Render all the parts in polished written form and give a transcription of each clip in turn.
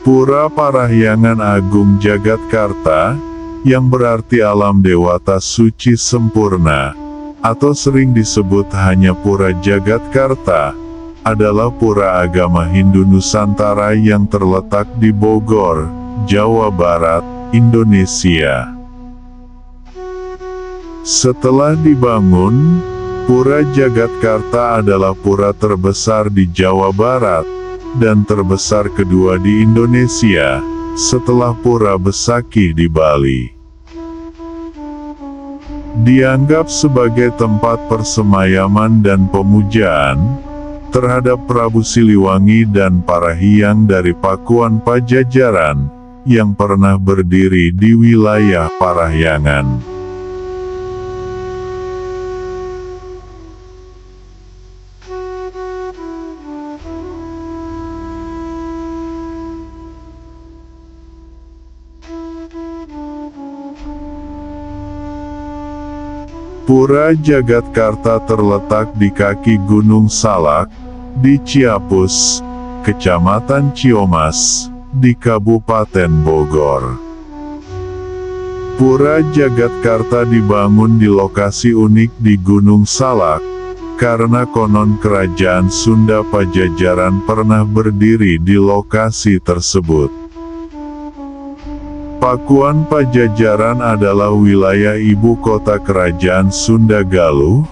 Pura Parahyangan Agung Jagatkarta, yang berarti alam dewata suci sempurna, atau sering disebut hanya Pura Jagatkarta, adalah pura agama Hindu Nusantara yang terletak di Bogor, Jawa Barat, Indonesia. Setelah dibangun, Pura Jagatkarta adalah pura terbesar di Jawa Barat, dan terbesar kedua di Indonesia, setelah Pura Besakih di Bali. Dianggap sebagai tempat persemayaman dan pemujaan terhadap Prabu Siliwangi dan Parahyang dari Pakuan Pajajaran, yang pernah berdiri di wilayah Parahyangan. Pura Jagatkarta terletak di kaki Gunung Salak, di Ciapus, Kecamatan Ciomas, di Kabupaten Bogor. Pura Jagatkarta dibangun di lokasi unik di Gunung Salak, karena konon kerajaan Sunda Pajajaran pernah berdiri di lokasi tersebut. Pakuan Pajajaran adalah wilayah ibu kota kerajaan Sunda Galuh,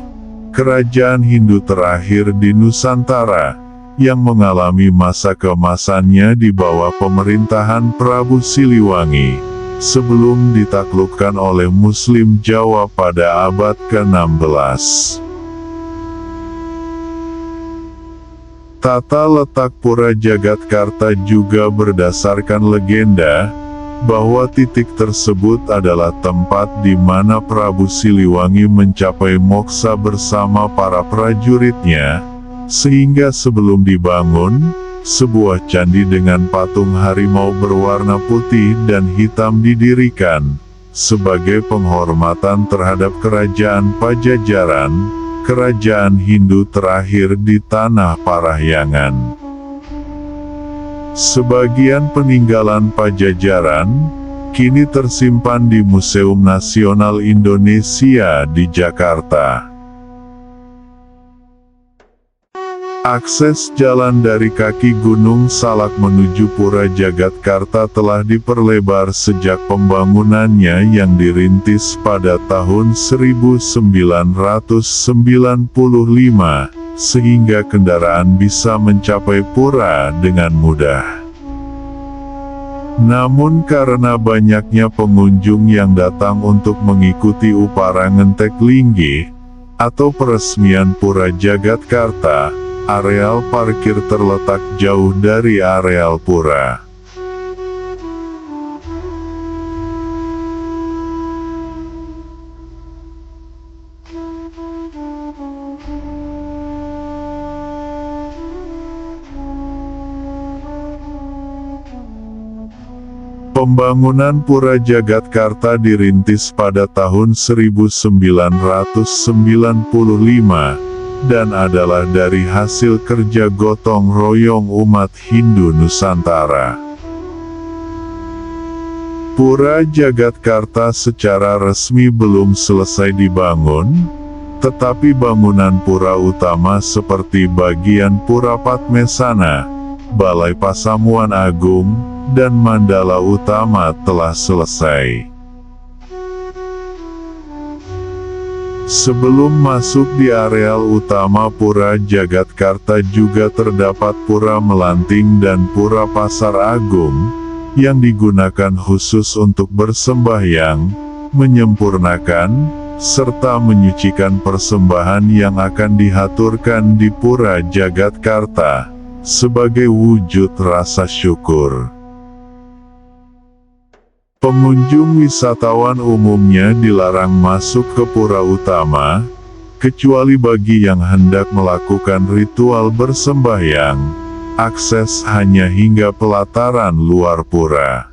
kerajaan Hindu terakhir di Nusantara, yang mengalami masa keemasannya di bawah pemerintahan Prabu Siliwangi, sebelum ditaklukkan oleh Muslim Jawa pada abad ke-16. Tata letak Pura Jagatkarta juga berdasarkan legenda, bahwa titik tersebut adalah tempat di mana Prabu Siliwangi mencapai moksa bersama para prajuritnya, sehingga sebelum dibangun, sebuah candi dengan patung harimau berwarna putih dan hitam didirikan, sebagai penghormatan terhadap kerajaan Pajajaran, kerajaan Hindu terakhir di tanah Parahyangan. Sebagian peninggalan Pajajaran, kini tersimpan di Museum Nasional Indonesia di Jakarta. Akses jalan dari kaki Gunung Salak menuju Pura Jagatkarta telah diperlebar sejak pembangunannya yang dirintis pada tahun 1995. Sehingga kendaraan bisa mencapai pura dengan mudah. Namun karena banyaknya pengunjung yang datang untuk mengikuti upara ngentek linggih, atau peresmian Pura Jagatkarta, areal parkir terletak jauh dari areal pura. Pembangunan Pura Jagatkarta dirintis pada tahun 1995, dan adalah dari hasil kerja gotong royong umat Hindu Nusantara. Pura Jagatkarta secara resmi belum selesai dibangun, tetapi bangunan pura utama seperti bagian Pura Padmesana, Balai Pasamuan Agung, dan mandala utama telah selesai. Sebelum masuk di areal utama Pura Jagatkarta juga terdapat Pura Melanting dan Pura Pasar Agung, yang digunakan khusus untuk bersembahyang, menyempurnakan, serta menyucikan persembahan yang akan dihaturkan di Pura Jagatkarta, sebagai wujud rasa syukur. Pengunjung wisatawan umumnya dilarang masuk ke pura utama, kecuali bagi yang hendak melakukan ritual bersembahyang. Akses hanya hingga pelataran luar pura.